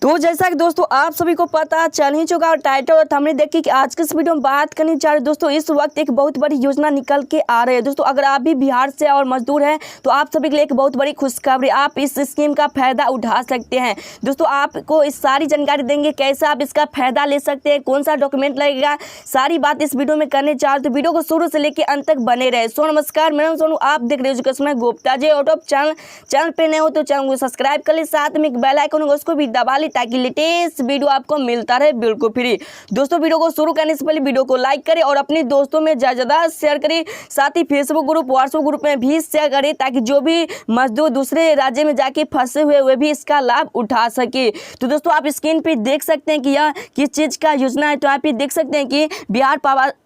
तो जैसा कि दोस्तों आप सभी को पता चल ही चुका और टाइटल और थंबनेल देखिए कि आज के इस वीडियो में बात करनी चाह रहे दोस्तों। इस वक्त एक बहुत बड़ी योजना निकल के आ रही है दोस्तों। अगर आप भी बिहार से और मजदूर हैं तो आप सभी के लिए एक बहुत बड़ी खुशखबरी, आप इस स्कीम का फायदा उठा सकते हैं दोस्तों। आपको इस सारी जानकारी देंगे, कैसे आप इसका फायदा ले सकते हैं, कौन सा डॉक्यूमेंट लगेगा, सारी बात इस वीडियो में करने चाह रहे। तो वीडियो को शुरू से लेकर अंत तक बने रहे। सो नमस्कार, मेरा नाम सोनू, आप देख रहे हो education Gupta ji YouTube channel पे नए हो तो चैनल को सब्सक्राइब कर ले, साथ में एक बेल आइकन होगा उसको भी दबा ले ताकि लेटेस्ट वीडियो आपको मिलता रहे बिल्कुल फ्री। दोस्तों वीडियो को शुरू करने से पहले वीडियो को लाइक करें और अपने दोस्तों में ज्यादा शेयर करें, साथ ही फेसबुक ग्रुप व्हाट्सएप ग्रुप में भी शेयर करें ताकि जो भी मजदूर दूसरे राज्य में जाके फंसे हुए वे भी इसका लाभ उठा सके। तो दोस्तों आप स्क्रीन पे देख सकते हैं कि यह किस चीज का योजना है। तो आप ये देख सकते हैं कि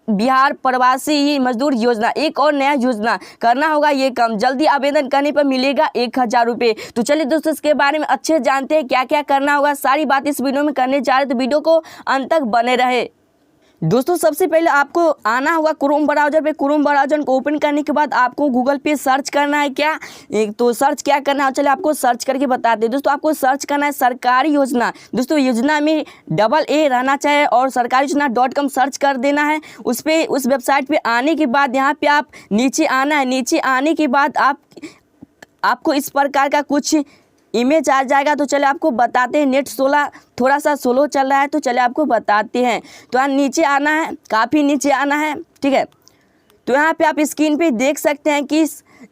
बिहार प्रवासी मजदूर योजना, एक और नया योजना। करना होगा ये काम, जल्दी आवेदन करने पर मिलेगा 1000 रुपये। तो चलिए दोस्तों इसके बारे में अच्छे जानते हैं, क्या क्या करना होगा, सारी बात इस वीडियो में करने जा रहे। तो वीडियो को अंत तक बने रहे। दोस्तों सबसे पहले आपको आना होगा क्रोम ब्राउजर पे। क्रोम ब्राउजर को ओपन करने के बाद आपको गूगल पे सर्च करना है। क्या तो सर्च क्या करना है, चलिए आपको सर्च करके बताते हैं दोस्तों। आपको सर्च करना है सरकारी योजना। दोस्तों योजना में AA रहना चाहिए और सरकारी योजना.com सर्च कर देना है। उस वेबसाइट पे आने के बाद यहाँ पे आप नीचे आना है। नीचे आने के बाद आपको इस प्रकार का कुछ इमेज आ जाएगा। तो चले आपको बताते हैं, नेट थोड़ा सा स्लो चल रहा है तो चले आपको बताते हैं। तो यहाँ नीचे आना है, काफ़ी नीचे आना है, ठीक है। तो यहाँ पे आप स्क्रीन पे देख सकते हैं कि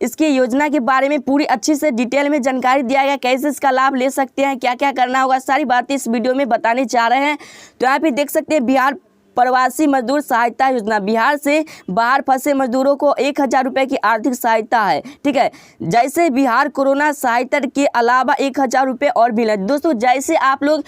इसकी योजना के बारे में पूरी अच्छी से डिटेल में जानकारी दिया गया, कैसे इसका लाभ ले सकते हैं, क्या क्या करना होगा, सारी बातें इस वीडियो में बताने जा रहे हैं। तो यहाँ पे देख सकते हैं बिहार प्रवासी मजदूर सहायता योजना, बिहार से बाहर फंसे मजदूरों को 1000 रुपये की आर्थिक सहायता है, ठीक है। जैसे बिहार कोरोना सहायता के अलावा 1000 रुपये और भी है दोस्तों। जैसे आप लोग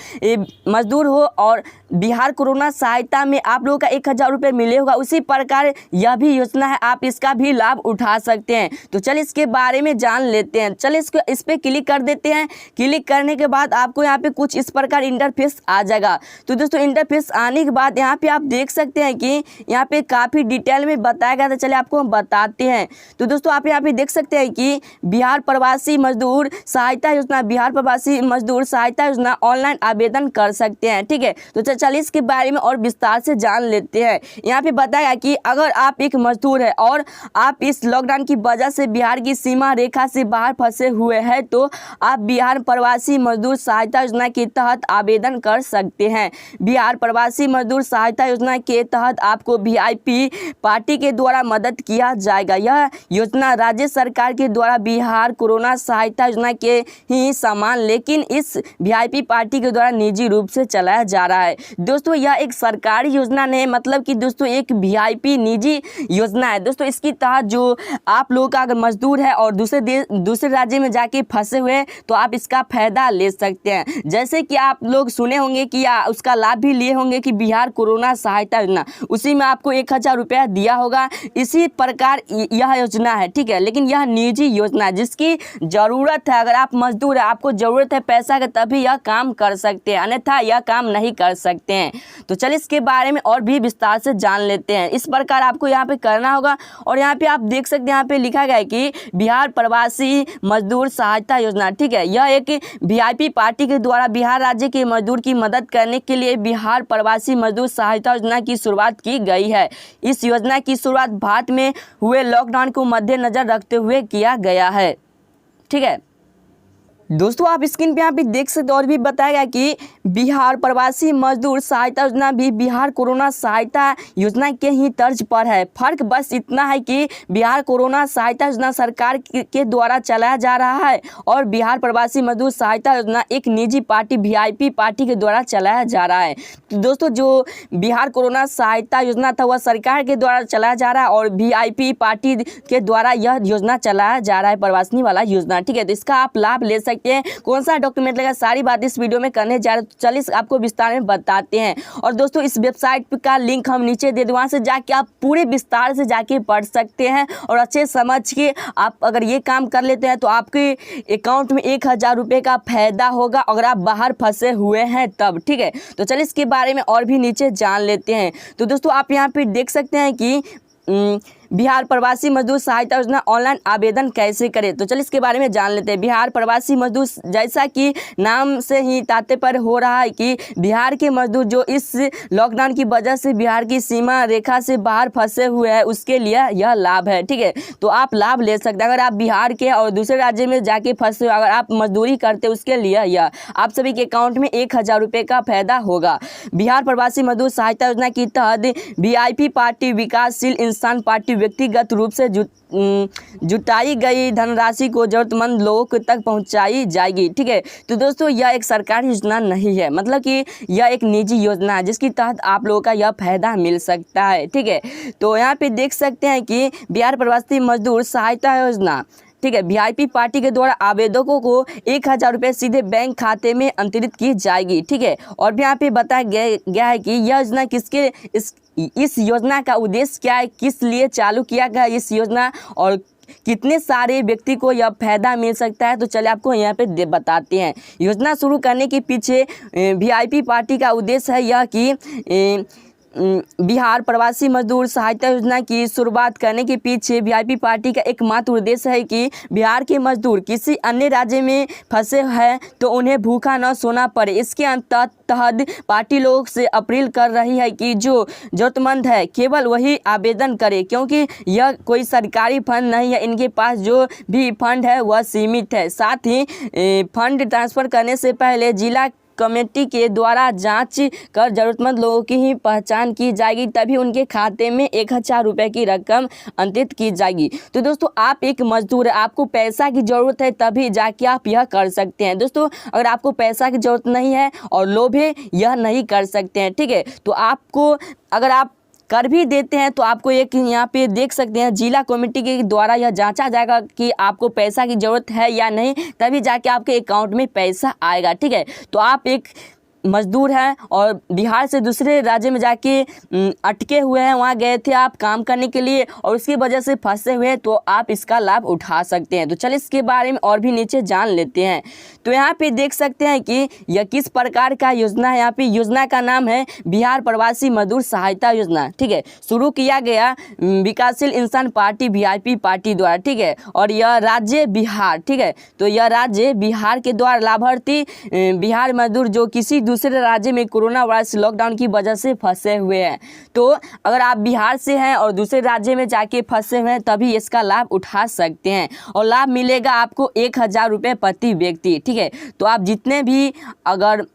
मजदूर हो और बिहार कोरोना सहायता में आप लोगों का 1000 रुपये मिले होगा, उसी प्रकार यह भी योजना है, आप इसका भी लाभ उठा सकते हैं। तो चलिए इसके बारे में जान लेते हैं। चलिए इस पर क्लिक कर देते हैं। क्लिक करने के बाद आपको यहाँ पे कुछ इस प्रकार इंटरफेस आ जाएगा। तो दोस्तों इंटरफेस आने के बाद यहाँ पे आप देख सकते हैं कि यहाँ पे काफ़ी डिटेल में बताया गया था। चलिए आपको हम बताते हैं। तो दोस्तों आप यहाँ पे देख सकते हैं कि बिहार प्रवासी मजदूर सहायता योजना, बिहार प्रवासी मजदूर सहायता योजना ऑनलाइन आवेदन कर सकते हैं, ठीक है। तो चलिए इसके बारे में और विस्तार से जान लेते हैं। यहाँ पे बताया कि अगर आप एक मजदूर है और आप इस लॉकडाउन की वजह से बिहार की सीमा रेखा से बाहर फंसे हुए हैं तो आप बिहार प्रवासी मजदूर सहायता योजना के तहत आवेदन कर सकते हैं। बिहार प्रवासी मजदूर सहायता योजना के तहत आपको VIP पार्टी के द्वारा मदद किया जाएगा। यह योजना राज्य सरकार के द्वारा बिहार कोरोना सहायता योजना के ही समान, लेकिन इस VIP पार्टी के द्वारा निजी रूप से चलाया जा रहा है। दोस्तों यह एक सरकारी योजना नहीं, मतलब कि दोस्तों एक VIP निजी योजना है दोस्तों। इसके तहत जो आप लोगों का अगर मजदूर है और दूसरे राज्य में जाके फंसे हुए तो आप इसका फायदा ले सकते हैं। जैसे कि आप लोग सुने होंगे कि उसका लाभ भी लिए होंगे कि बिहार कोरोना सहायता योजना, उसी में आपको 1000 रुपया दिया होगा। इसी प्रकार यह योजना है, ठीक है। लेकिन यह निजी योजना है जिसकी जरूरत है, अगर आप मजदूर है, आपको जरूरत है पैसा का, तभी यह काम कर सकते हैं, अन्यथा यह काम नहीं कर सकते हैं। तो चलिए इसके बारे में और भी विस्तार से जान लेते हैं। इस प्रकार आपको यहाँ पे करना होगा। और यहाँ पे आप देख सकते हैं, यहाँ पे लिखा गया है कि बिहार प्रवासी मजदूर सहायता योजना, ठीक है। यह एक VIP पार्टी के द्वारा बिहार राज्य के मजदूर की मदद करने के लिए बिहार प्रवासी मजदूर सहायता योजना की शुरुआत की गई है। इस योजना की शुरुआत भारत में हुए लॉकडाउन को मद्देनजर रखते हुए किया गया है, ठीक है। दोस्तों आप स्क्रीन पे यहाँ पे देख सकते हो और भी बताया गया कि बिहार प्रवासी मजदूर सहायता योजना भी बिहार कोरोना सहायता योजना के ही तर्ज पर है। फर्क बस इतना है कि बिहार कोरोना सहायता योजना सरकार के द्वारा चलाया जा रहा है और बिहार प्रवासी मजदूर सहायता योजना एक निजी पार्टी VIP पार्टी के द्वारा चलाया जा रहा है। तो दोस्तों जो बिहार कोरोना सहायता योजना था वह सरकार के द्वारा चलाया जा रहा है और VIP पार्टी के द्वारा यह योजना चलाया जा रहा है, प्रवासी वाला योजना, ठीक है। तो इसका आप लाभ ले सकते हैं। कौन सा डॉक्यूमेंट लगेगा, सारी बात इस वीडियो में करने जा रहे हैं। चलिए आपको विस्तार में बताते हैं। और दोस्तों इस वेबसाइट का लिंक हम नीचे दे दें, वहाँ से जाके आप पूरे विस्तार से जाके पढ़ सकते हैं और अच्छे समझ के आप अगर ये काम कर लेते हैं तो आपके अकाउंट में 1000 रुपये का फायदा होगा अगर आप बाहर फंसे हुए हैं तब, ठीक है। तो चलिए इसके बारे में और भी नीचे जान लेते हैं। तो दोस्तों आप यहाँ पे देख सकते हैं कि बिहार प्रवासी मजदूर सहायता योजना ऑनलाइन आवेदन कैसे करें, तो चलिए इसके बारे में जान लेते हैं। बिहार प्रवासी मजदूर, जैसा कि नाम से ही तात्पर्य हो रहा है कि बिहार के मजदूर जो इस लॉकडाउन की वजह से बिहार की सीमा रेखा से बाहर फंसे हुए हैं उसके लिए यह लाभ है। ठीक है, तो आप लाभ ले सकते हैं। अगर आप बिहार के और दूसरे राज्य में जाके फंसे हो, अगर आप मजदूरी करते उसके लिए यह आप सभी के अकाउंट में 1000 रुपये का फायदा होगा। बिहार प्रवासी मजदूर सहायता योजना के तहत वीआईपी पार्टी, विकासशील इंसान पार्टी व्यक्तिगत रूप से जुटाई गई धनराशि को जरूरतमंद लोगों तक पहुंचाई जाएगी। ठीक है, तो दोस्तों यह एक सरकारी योजना नहीं है, मतलब कि यह एक निजी योजना है जिसके तहत आप लोगों का यह फायदा मिल सकता है। ठीक है, तो यहाँ पे देख सकते हैं कि बिहार प्रवासी मजदूर सहायता योजना, ठीक है, वीआईपी पार्टी के द्वारा आवेदकों को 1000 रुपये सीधे बैंक खाते में अंतरित की जाएगी। ठीक है, और भी यहाँ पे बताया गया है कि यह योजना किसके इस योजना का उद्देश्य क्या है, किस लिए चालू किया गया इस योजना और कितने सारे व्यक्ति को यह फायदा मिल सकता है। तो चलिए आपको यहाँ पे बताते हैं। योजना शुरू करने के पीछे वीआईपी पार्टी का उद्देश्य है यह कि बिहार प्रवासी मजदूर सहायता योजना की शुरुआत करने के पीछे वीआईपी पार्टी का एकमात्र उद्देश्य है कि बिहार के मजदूर किसी अन्य राज्य में फंसे हैं तो उन्हें भूखा न सोना पड़े। इसके तहत पार्टी लोगों से अपील कर रही है कि जो जरूरतमंद है केवल वही आवेदन करे, क्योंकि यह कोई सरकारी फंड नहीं है। इनके पास जो भी फंड है वह सीमित है। साथ ही फंड ट्रांसफ़र करने से पहले जिला कमेटी के द्वारा जांच कर जरूरतमंद लोगों की ही पहचान की जाएगी, तभी उनके खाते में 1000 रुपये की रकम अंतरित की जाएगी। तो दोस्तों आप एक मजदूर है, आपको पैसा की ज़रूरत है तभी जाके आप यह कर सकते हैं। दोस्तों अगर आपको पैसा की ज़रूरत नहीं है और लोभे यह नहीं कर सकते हैं। ठीक है, तो आपको अगर आप कर भी देते हैं तो आपको एक यहाँ पे देख सकते हैं जिला कमेटी के द्वारा यह जांचा जाएगा कि आपको पैसा की ज़रूरत है या नहीं, तभी जाके आपके अकाउंट में पैसा आएगा। ठीक है, तो आप एक मजदूर हैं और बिहार से दूसरे राज्य में जाके अटके हुए हैं, वहाँ गए थे आप काम करने के लिए और उसकी वजह से फंसे हुए हैं, तो आप इसका लाभ उठा सकते हैं। तो चलिए इसके बारे में और भी नीचे जान लेते हैं। तो यहाँ पे देख सकते हैं कि यह किस प्रकार का योजना है। यहाँ पे योजना का नाम है बिहार प्रवासी मजदूर सहायता योजना। ठीक है, शुरू किया गया विकासशील इंसान पार्टी वीआईपी पार्टी द्वारा। ठीक है, और यह राज्य बिहार, ठीक है, तो यह राज्य बिहार के द्वारा लाभार्थी बिहार मजदूर जो किसी दूसरे राज्य में कोरोना वायरस लॉकडाउन की वजह से फंसे हुए हैं। तो अगर आप बिहार से हैं और दूसरे राज्य में जाके फंसे हुए हैं तभी इसका लाभ उठा सकते हैं और लाभ मिलेगा आपको 1000 रुपये प्रति व्यक्ति। ठीक है, तो आप जितने भी अगर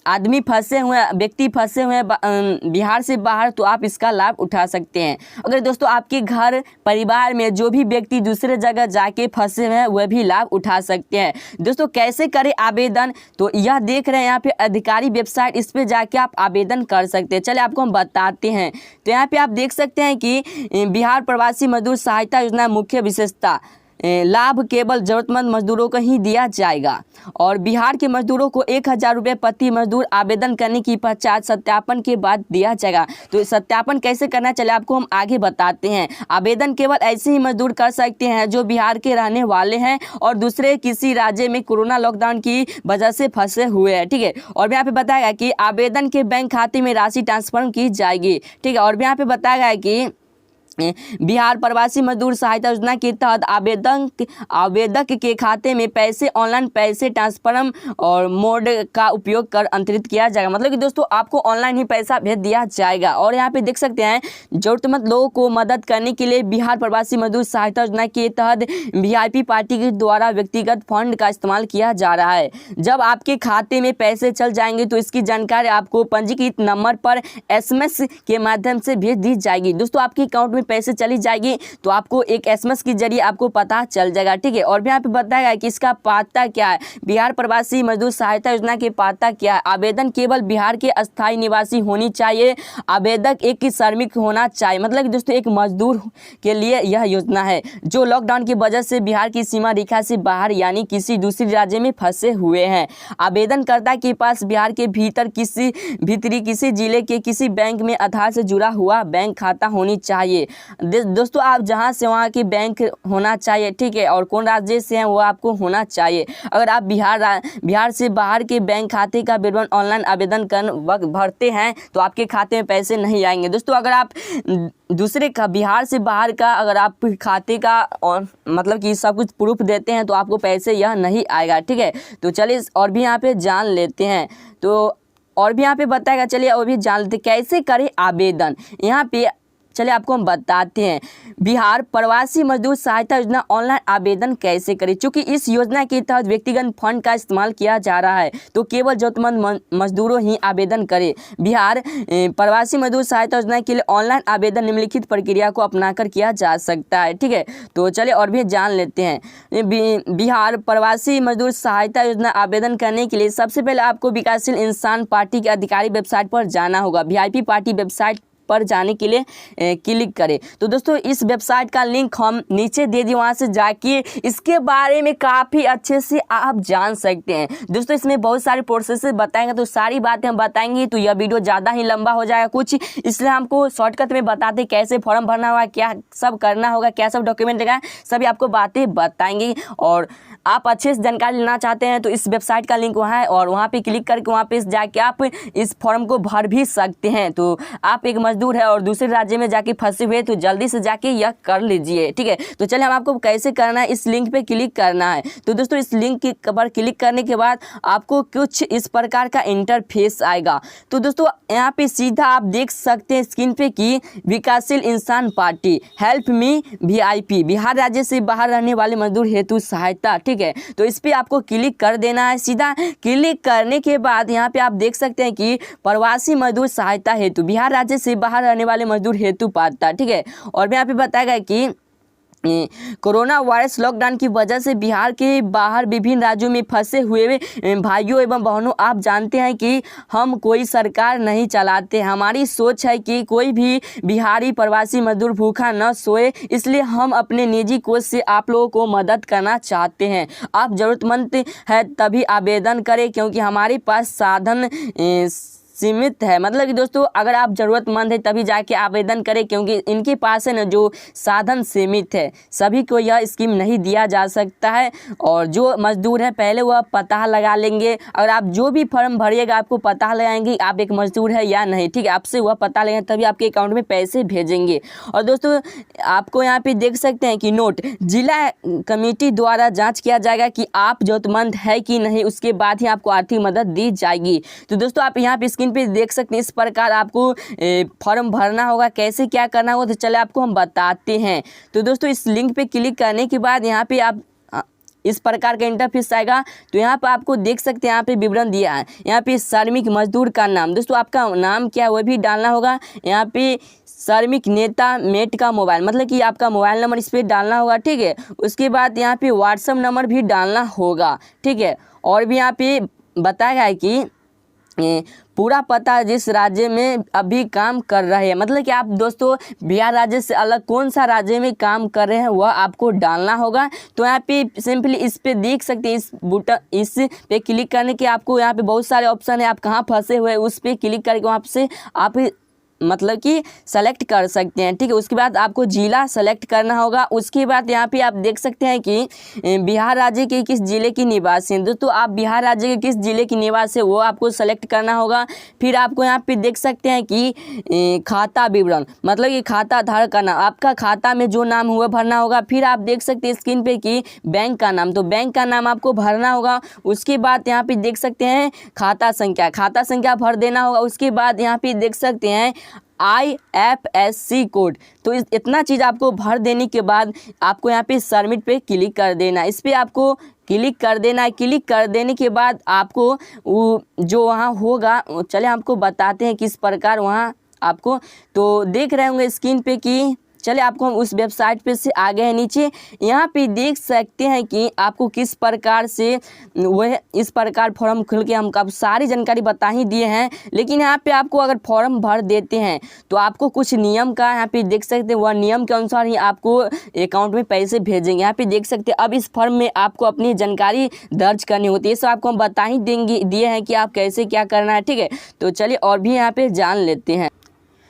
आदमी फंसे हुए हैं, व्यक्ति फंसे हुए हैं बिहार से बाहर, तो आप इसका लाभ उठा सकते हैं। अगर दोस्तों आपके घर परिवार में जो भी व्यक्ति दूसरे जगह जाके फंसे हुए हैं वह भी लाभ उठा सकते हैं। दोस्तों कैसे करें आवेदन, तो यह देख रहे हैं यहाँ पे अधिकारी वेबसाइट, इस पर जाके आप आवेदन कर सकते हैं। चलिए आपको हम बताते हैं। तो यहाँ पे आप देख सकते हैं कि बिहार प्रवासी मजदूर सहायता योजना मुख्य विशेषता, लाभ केवल जरूरतमंद मजदूरों को ही दिया जाएगा और बिहार के मजदूरों को 1000 रुपये प्रति मजदूर आवेदन करने की पश्चात सत्यापन के बाद दिया जाएगा। तो सत्यापन कैसे करना चले आपको हम आगे बताते हैं। आवेदन केवल ऐसे ही मजदूर कर सकते हैं जो बिहार के रहने वाले हैं और दूसरे किसी राज्य में कोरोना लॉकडाउन की वजह से फंसे हुए हैं। ठीक है, और यहाँ पे बताया कि आवेदन के बैंक खाते में राशि ट्रांसफर की जाएगी। ठीक है, और यहाँ पे बताया गया कि बिहार प्रवासी मजदूर सहायता योजना के तहत आवेदक के खाते में पैसे ऑनलाइन पैसे ट्रांसफर और मोड का उपयोग कर अंतरित किया जाएगा। मतलब कि दोस्तों आपको ऑनलाइन ही पैसा भेज दिया जाएगा। और यहाँ पे देख सकते हैं जरूरतमंद लोगों को मदद करने के लिए बिहार प्रवासी मजदूर सहायता योजना के तहत वीआईपी पार्टी के द्वारा व्यक्तिगत फंड का इस्तेमाल किया जा रहा है। जब आपके खाते में पैसे चल जाएंगे तो इसकी जानकारी आपको पंजीकृत नंबर पर SMS के माध्यम से भेज दी जाएगी। दोस्तों आपके अकाउंट में पैसे चली जाएगी तो आपको एक SMS के जरिए आपको पता चल जाएगा। ठीक है, और भी यहाँ पे बताया कि इसका पात्रता क्या है। बिहार प्रवासी मजदूर सहायता योजना के पात्रता क्या है। आवेदन केवल बिहार के अस्थायी निवासी होनी चाहिए। आवेदक एक ही श्रमिक होना चाहिए। मतलब कि दोस्तों एक मजदूर के लिए यह योजना है जो लॉकडाउन की वजह से बिहार की सीमा रेखा से बाहर यानी किसी दूसरे राज्य में फंसे हुए हैं। आवेदनकर्ता के पास बिहार के भीतर किसी जिले के किसी बैंक में आधार से जुड़ा हुआ बैंक खाता होनी चाहिए। दोस्तों आप जहाँ से वहाँ की बैंक होना चाहिए, ठीक है, और कौन राज्य से हैं वो आपको होना चाहिए। अगर आप बिहार से बाहर के बैंक खाते का विवरण ऑनलाइन आवेदन कर वक्त भरते हैं तो आपके खाते में पैसे नहीं आएंगे। दोस्तों अगर आप दूसरे का बिहार से बाहर का अगर आप खाते का और मतलब कि सब कुछ प्रूफ देते हैं तो आपको पैसे यह नहीं आएगा, ठीक है। तो चलिए और भी यहाँ पे जान लेते हैं। तो और भी यहाँ पे बताएगा, चलिए और भी जान लेते कैसे करें आवेदन। यहाँ पे चलिए आपको हम बताते हैं बिहार प्रवासी मजदूर सहायता योजना ऑनलाइन आवेदन कैसे करें। चूँकि इस योजना के तहत व्यक्तिगत फंड का इस्तेमाल किया जा रहा है तो केवल जरूरतमंद मजदूरों ही आवेदन करें। बिहार प्रवासी मजदूर सहायता योजना के लिए ऑनलाइन आवेदन निम्नलिखित प्रक्रिया को अपनाकर किया जा सकता है, ठीक है। तो चलिए और भी जान लेते हैं। बिहार प्रवासी मजदूर सहायता योजना आवेदन करने के लिए सबसे पहले आपको विकासशील इंसान पार्टी की आधिकारिक वेबसाइट पर जाना होगा। VIP पार्टी वेबसाइट पर जाने के लिए क्लिक करें। तो दोस्तों इस वेबसाइट का लिंक हम नीचे दे दिए, वहाँ से जाके इसके बारे में काफ़ी अच्छे से आप जान सकते हैं। दोस्तों इसमें बहुत सारे प्रोसेस बताएंगे तो सारी बातें हम बताएंगे तो यह वीडियो ज़्यादा ही लंबा हो जाएगा कुछ, इसलिए हमको शॉर्टकट में बताते कैसे फॉर्म भरना होगा, क्या सब करना होगा, क्या सब डॉक्यूमेंट देगा, सभी आपको बातें बताएंगे। और आप अच्छे से जानकारी लेना चाहते हैं तो इस वेबसाइट का लिंक वहाँ है और वहाँ पे क्लिक करके वहाँ पे जाके आप इस फॉर्म को भर भी सकते हैं। तो आप एक मजदूर है और दूसरे राज्य में जाके फंसे हुए तो जल्दी से जाके यह कर लीजिए, ठीक है। तो चलिए हम आपको कैसे करना है, इस लिंक पे क्लिक करना है। तो दोस्तों इस लिंक पर क्लिक करने के बाद आपको कुछ इस प्रकार का इंटरफेस आएगा। तो दोस्तों यहाँ पे सीधा आप देख सकते हैं स्क्रीन पे कि विकासशील इंसान party help me VIP Bihar राज्य से बाहर रहने वाले मजदूर हेतु सहायता, ठीक है। तो इस पे आपको क्लिक कर देना है। सीधा क्लिक करने के बाद यहाँ पे आप देख सकते हैं कि प्रवासी मजदूर सहायता हेतु बिहार राज्य से बाहर रहने वाले मजदूर हेतु पात्रता, ठीक है। और यहाँ पे बताएगा कि कोरोना वायरस लॉकडाउन की वजह से बिहार के बाहर विभिन्न राज्यों में फंसे हुए भाइयों एवं बहनों, आप जानते हैं कि हम कोई सरकार नहीं चलाते, हमारी सोच है कि कोई भी बिहारी प्रवासी मजदूर भूखा न सोए, इसलिए हम अपने निजी कोष से आप लोगों को मदद करना चाहते हैं। आप जरूरतमंद है तभी आवेदन करें क्योंकि हमारे पास साधन सीमित है। मतलब कि दोस्तों अगर आप ज़रूरतमंद है तभी जाके आवेदन करें क्योंकि इनके पास है ना जो साधन सीमित है, सभी को यह स्कीम नहीं दिया जा सकता है। और जो मजदूर है पहले वह पता लगा लेंगे, अगर आप जो भी फॉर्म भरिएगा आपको पता लगाएंगे आप एक मजदूर है या नहीं, ठीक है। आपसे वह पता लगेगा तभी आपके अकाउंट में पैसे भेजेंगे। और दोस्तों आपको यहाँ पे देख सकते हैं कि नोट जिला कमेटी द्वारा जाँच किया जाएगा कि आप जरूरतमंद है कि नहीं, उसके बाद ही आपको आर्थिक मदद दी जाएगी। तो दोस्तों आप यहाँ पे पे देख सकते हैं इस प्रकार आपको फॉर्म भरना होगा, कैसे क्या करना होगा तो चले आपको हम बताते हैं। तो दोस्तों इस लिंक पे क्लिक करने के बाद यहाँ पे आप इस प्रकार का इंटरफेस आएगा। तो यहाँ पे आपको देख सकते हैं यहाँ पे विवरण दिया है। यहाँ पे श्रमिक मजदूर का नाम, दोस्तों आपका नाम क्या है वह भी डालना होगा। यहाँ पे श्रमिक नेता मेट का मोबाइल, मतलब कि आपका मोबाइल नंबर इस पर डालना होगा, ठीक है। उसके बाद यहाँ पे व्हाट्सएप नंबर भी डालना होगा, ठीक है। और भी यहाँ पे बताया है कि पूरा पता जिस राज्य में अभी काम कर रहे हैं, मतलब कि आप दोस्तों बिहार राज्य से अलग कौन सा राज्य में काम कर रहे हैं वह आपको डालना होगा। तो यहाँ पे सिंपली इस पे देख सकते हैं, इस बटन इस पे क्लिक करने के आपको यहाँ पे बहुत सारे ऑप्शन है, आप कहाँ फंसे हुए उस पर क्लिक करके वहाँ से आप मतलब कि सेलेक्ट कर सकते हैं, ठीक है। उसके बाद आपको जिला सेलेक्ट करना होगा। उसके बाद यहाँ पे आप देख सकते हैं कि बिहार राज्य के किस जिले की निवासी हैं। दोस्तों आप बिहार राज्य के किस जिले की निवासी है वो आपको सेलेक्ट करना होगा। फिर आपको यहाँ पे देख सकते हैं कि खाता विवरण, मतलब कि खाता धारक का नाम, आपका खाता में जो नाम हुआ भरना होगा। फिर आप देख सकते हैं स्क्रीन पे कि बैंक का नाम, तो बैंक का नाम आपको भरना होगा। उसके बाद यहाँ पे देख सकते हैं खाता संख्या भर देना होगा। उसके बाद यहाँ पे देख सकते हैं IFSC कोड। तो इतना चीज़ आपको भर देने के बाद आपको यहाँ पे सबमिट पे क्लिक कर देना, इस पर आपको क्लिक कर देना है। क्लिक कर देने के बाद आपको जो वहाँ होगा, चले आपको बताते हैं किस प्रकार वहाँ आपको, तो देख रहे होंगे स्क्रीन पे कि चले आपको हम उस वेबसाइट पे से आ गए हैं नीचे। यहाँ पे देख सकते हैं कि आपको किस प्रकार से वह इस प्रकार फॉर्म खुल के हम आप सारी जानकारी बता ही दिए हैं। लेकिन यहाँ पे आपको अगर फॉर्म भर देते हैं तो आपको कुछ नियम का यहाँ पे देख सकते हैं, वह नियम के अनुसार ही आपको अकाउंट में पैसे भेजेंगे। यहाँ पे देख सकते हैं अब इस फॉर्म में आपको अपनी जानकारी दर्ज करनी होती है, ये सब आपको हम बता ही दिए हैं कि आप कैसे क्या करना है, ठीक है। तो चलिए और भी यहाँ पे जान लेते हैं।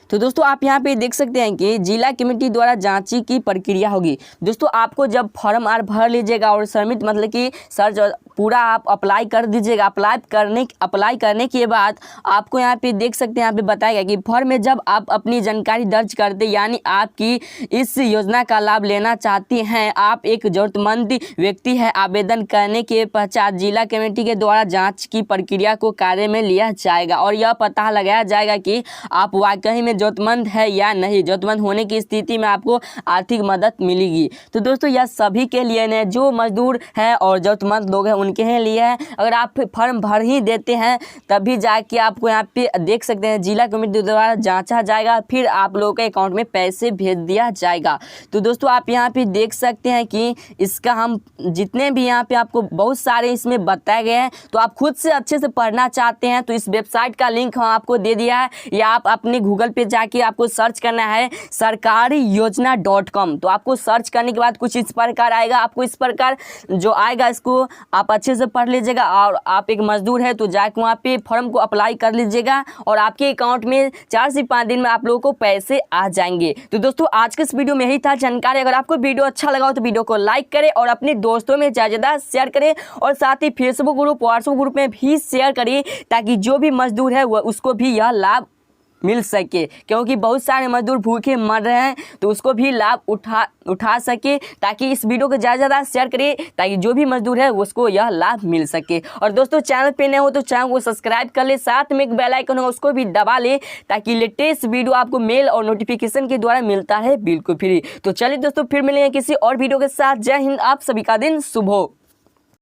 तो दोस्तों आप यहाँ पे देख सकते हैं कि जिला कमेटी द्वारा जांची की प्रक्रिया होगी। दोस्तों आपको जब फॉर्म आर भर लीजिएगा और सबमिट मतलब कि सर्च पूरा आप अप्लाई कर दीजिएगा। अप्लाई करने के बाद आपको यहाँ पे देख सकते हैं, यहाँ पे बताएगा कि फॉर्म में जब आप अपनी जानकारी दर्ज करते यानी आपकी इस योजना का लाभ लेना चाहते हैं, आप एक जरूरतमंद व्यक्ति है, आवेदन करने के पश्चात जिला कमेटी के द्वारा जांच की प्रक्रिया को कार्य में लिया जाएगा और यह पता लगाया जाएगा कि आप वाकई में जरूरतमंद है या नहीं। जरूरतमंद होने की स्थिति में आपको आर्थिक मदद मिलेगी। तो दोस्तों यह सभी के लिए है, जो मजदूर हैं और जरूरतमंद लोग हैं उनके लिए है। अगर आप फॉर्म भर ही देते हैं तभी जाके आपको यहाँ पे देख सकते हैं जिला कमेटी द्वारा जांचा जाएगा, फिर आप लोगों के अकाउंट में पैसे भेज दिया जाएगा। तो दोस्तों आप यहाँ पे देख सकते हैं कि इसका हम जितने भी यहाँ पे आपको बहुत सारे इसमें बताए गए हैं, तो आप खुद से अच्छे से पढ़ना चाहते हैं तो इस वेबसाइट का लिंक हम आपको दे दिया है, या आप अपने गूगल पे जाके आपको सर्च करना है sarkariYojna.com। तो आपको सर्च करने के बाद कुछ इस प्रकार आएगा। आपको इस प्रकार जो आएगा इसको आप अच्छे से पढ़ लीजिएगा और आप एक मजदूर है तो जाके वहाँ पे फॉर्म को अप्लाई कर लीजिएगा और आपके अकाउंट में 4 से 5 दिन में आप लोगों को पैसे आ जाएंगे। तो दोस्तों आज के इस वीडियो में यही था जानकारी। अगर आपको वीडियो अच्छा लगा हो तो वीडियो को लाइक करें और अपने दोस्तों में ज़्यादा शेयर करें और साथ ही फेसबुक ग्रुप व्हाट्सएप ग्रुप में भी शेयर करिए ताकि जो भी मजदूर है वह उसको भी यह लाभ मिल सके, क्योंकि बहुत सारे मजदूर भूखे मर रहे हैं तो उसको भी लाभ उठा सके। ताकि इस वीडियो को ज़्यादा शेयर करिए ताकि जो भी मजदूर है उसको यह लाभ मिल सके। और दोस्तों चैनल पे नए हो तो चैनल को सब्सक्राइब कर ले, साथ में एक बेल आइकन हो उसको भी दबा ले ताकि लेटेस्ट वीडियो आपको मेल और नोटिफिकेशन के द्वारा मिलता है बिल्कुल फ्री। तो चलिए दोस्तों फिर मिलेंगे किसी और वीडियो के साथ। जय हिंद, आप सभी का दिन शुभ हो।